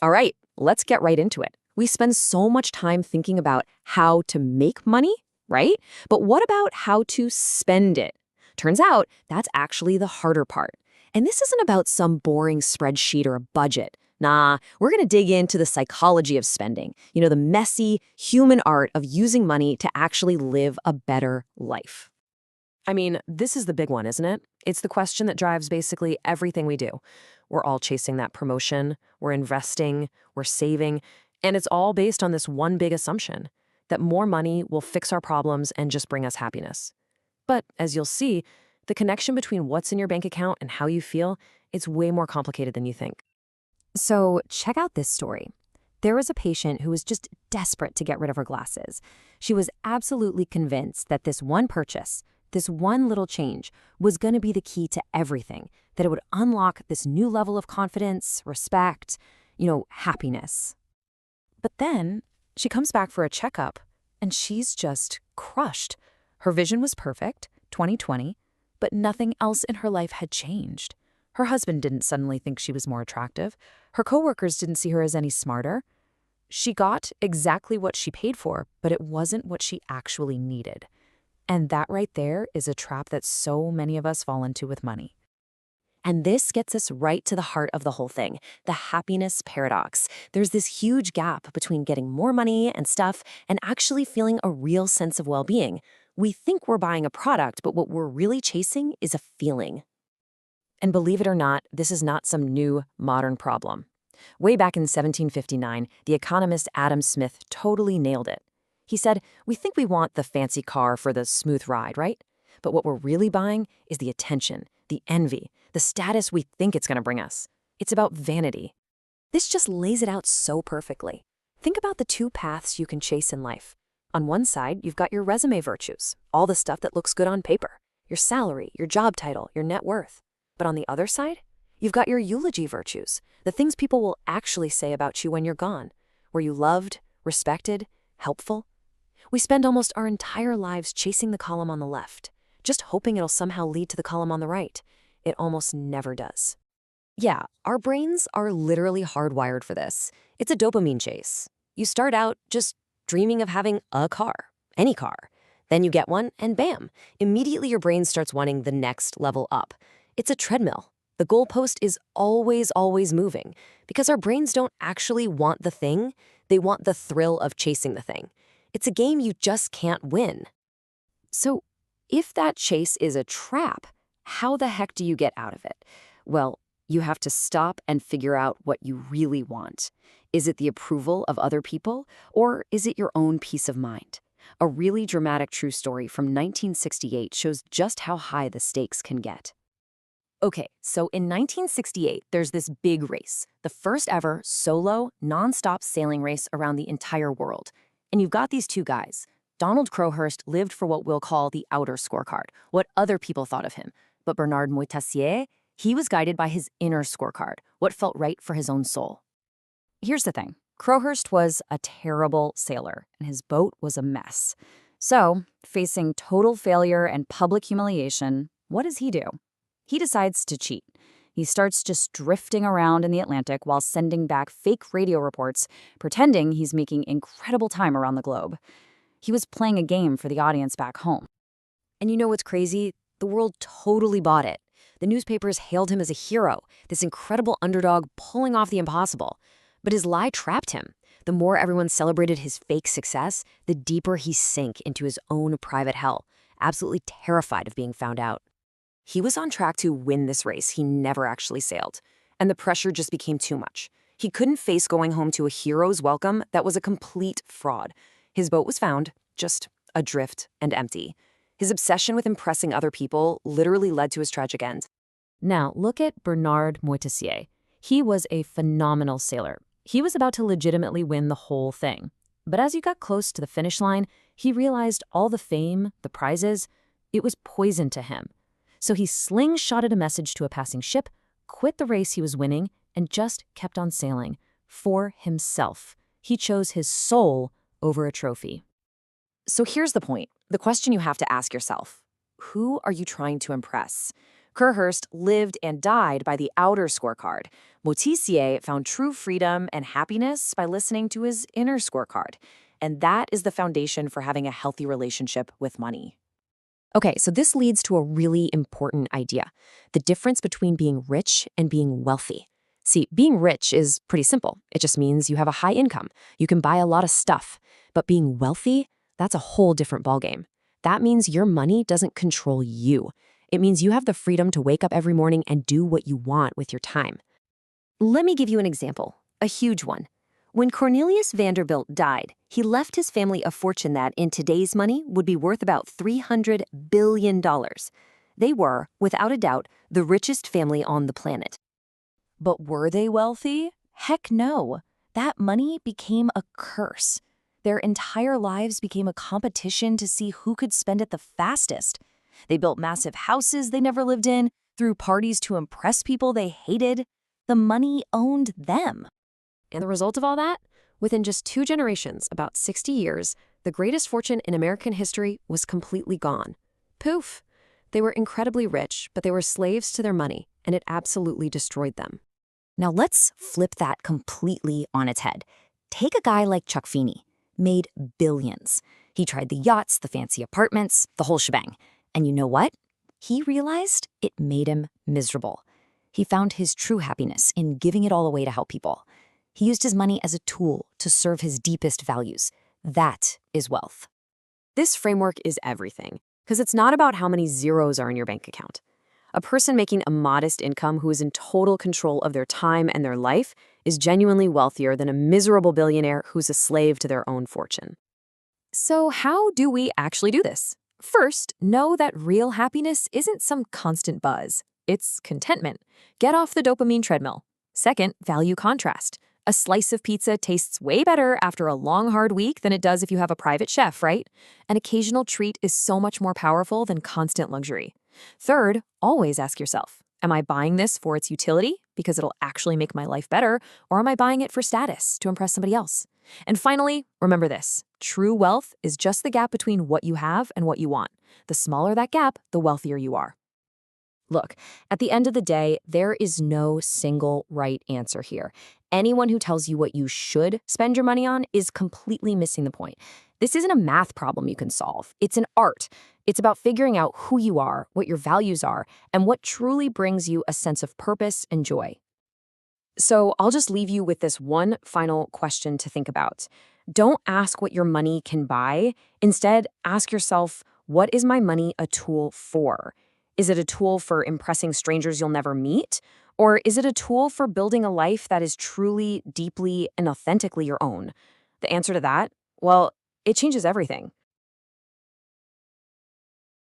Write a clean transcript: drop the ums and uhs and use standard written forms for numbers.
All right, let's get right into it. We spend so much time thinking about how to make money, right? But what about how to spend it? Turns out that's actually the harder part. And this isn't about some boring spreadsheet or a budget. Nah, we're going to dig into the psychology of spending, the messy human art of using money to actually live a better life. I mean, this is the big one, isn't it? It's the question that drives basically everything we do. We're all chasing that promotion, we're investing, we're saving, and it's all based on this one big assumption that more money will fix our problems and just bring us happiness. But as you'll see, the connection between what's in your bank account and how you feel, it's way more complicated than you think. So check out this story. There was a patient who was just desperate to get rid of her glasses. She was absolutely convinced that this one purchase, this one little change, was going to be the key to everything, that it would unlock this new level of confidence, respect, happiness. But then she comes back for a checkup, and she's just crushed. Her vision was perfect, 20/20, but nothing else in her life had changed. Her husband didn't suddenly think she was more attractive. Her coworkers didn't see her as any smarter. She got exactly what she paid for, but it wasn't what she actually needed. And that right there is a trap that so many of us fall into with money. And this gets us right to the heart of the whole thing, the happiness paradox. There's this huge gap between getting more money and stuff and actually feeling a real sense of well-being. We think we're buying a product, but what we're really chasing is a feeling. And believe it or not, this is not some new, modern problem. Way back in 1759, the economist Adam Smith totally nailed it. He said, "We think we want the fancy car for the smooth ride, right? But what we're really buying is the attention, the envy, the status we think it's going to bring us. It's about vanity." This just lays it out so perfectly. Think about the two paths you can chase in life. On one side, you've got your resume virtues, all the stuff that looks good on paper, your salary, your job title, your net worth. But on the other side, you've got your eulogy virtues, the things people will actually say about you when you're gone. Were you loved, respected, helpful? We spend almost our entire lives chasing the column on the left, just hoping it'll somehow lead to the column on the right. It almost never does. Yeah, our brains are literally hardwired for this. It's a dopamine chase. You start out just dreaming of having a car, any car. Then you get one, and bam, immediately your brain starts wanting the next level up. It's a treadmill. The goalpost is always moving because our brains don't actually want the thing. They want the thrill of chasing the thing. It's a game you just can't win. So if that chase is a trap, how the heck do you get out of it? Well, you have to stop and figure out what you really want. Is it the approval of other people, or is it your own peace of mind? A really dramatic true story from 1968 shows just how high the stakes can get. Okay, so in 1968, there's this big race, the first ever solo, non-stop sailing race around the entire world. And you've got these two guys. Donald Crowhurst lived for what we'll call the outer scorecard, what other people thought of him. But Bernard Moitessier, he was guided by his inner scorecard, what felt right for his own soul. Here's the thing. Crowhurst was a terrible sailor, and his boat was a mess. So, facing total failure and public humiliation, what does he do? He decides to cheat. He starts just drifting around in the Atlantic while sending back fake radio reports, pretending he's making incredible time around the globe. He was playing a game for the audience back home. And you know what's crazy? The world totally bought it. The newspapers hailed him as a hero, this incredible underdog pulling off the impossible. But his lie trapped him. The more everyone celebrated his fake success, the deeper he sank into his own private hell, absolutely terrified of being found out. He was on track to win this race he never actually sailed, and the pressure just became too much. He couldn't face going home to a hero's welcome that was a complete fraud. His boat was found, just adrift and empty. His obsession with impressing other people literally led to his tragic end. Now, look at Bernard Moitessier. He was a phenomenal sailor. He was about to legitimately win the whole thing. But as he got close to the finish line, he realized all the fame, the prizes, it was poison to him. So he slingshotted a message to a passing ship, quit the race he was winning, and just kept on sailing. For himself. He chose his soul over a trophy. So here's the point. The question you have to ask yourself. Who are you trying to impress? Crowhurst lived and died by the outer scorecard. Motissier found true freedom and happiness by listening to his inner scorecard. And that is the foundation for having a healthy relationship with money. Okay, so this leads to a really important idea: the difference between being rich and being wealthy. See, being rich is pretty simple. It just means you have a high income. You can buy a lot of stuff. But being wealthy, that's a whole different ballgame. That means your money doesn't control you. It means you have the freedom to wake up every morning and do what you want with your time. Let me give you an example, a huge one. When Cornelius Vanderbilt died, he left his family a fortune that, in today's money, would be worth about $300 billion. They were, without a doubt, the richest family on the planet. But were they wealthy? Heck no. That money became a curse. Their entire lives became a competition to see who could spend it the fastest. They built massive houses they never lived in, threw parties to impress people they hated. The money owned them. And the result of all that? Within just 2 generations, about 60 years, the greatest fortune in American history was completely gone. Poof! They were incredibly rich, but they were slaves to their money, and it absolutely destroyed them. Now let's flip that completely on its head. Take a guy like Chuck Feeney. Made billions. He tried the yachts, the fancy apartments, the whole shebang. And you know what? He realized it made him miserable. He found his true happiness in giving it all away to help people. He used his money as a tool to serve his deepest values. That is wealth. This framework is everything, because it's not about how many zeros are in your bank account. A person making a modest income who is in total control of their time and their life is genuinely wealthier than a miserable billionaire who's a slave to their own fortune. So how do we actually do this? First, know that real happiness isn't some constant buzz. It's contentment. Get off the dopamine treadmill. Second, value contrast. A slice of pizza tastes way better after a long, hard week than it does if you have a private chef, right? An occasional treat is so much more powerful than constant luxury. Third, always ask yourself, am I buying this for its utility, because it'll actually make my life better, or am I buying it for status, to impress somebody else? And finally, remember this: true wealth is just the gap between what you have and what you want. The smaller that gap, the wealthier you are. Look, at the end of the day, there is no single right answer here. Anyone who tells you what you should spend your money on is completely missing the point. This isn't a math problem you can solve. It's an art. It's about figuring out who you are, what your values are, and what truly brings you a sense of purpose and joy. So I'll just leave you with this one final question to think about. Don't ask what your money can buy. Instead, ask yourself, what is my money a tool for? Is it a tool for impressing strangers you'll never meet? Or is it a tool for building a life that is truly, deeply, and authentically your own? The answer to that? Well, it changes everything.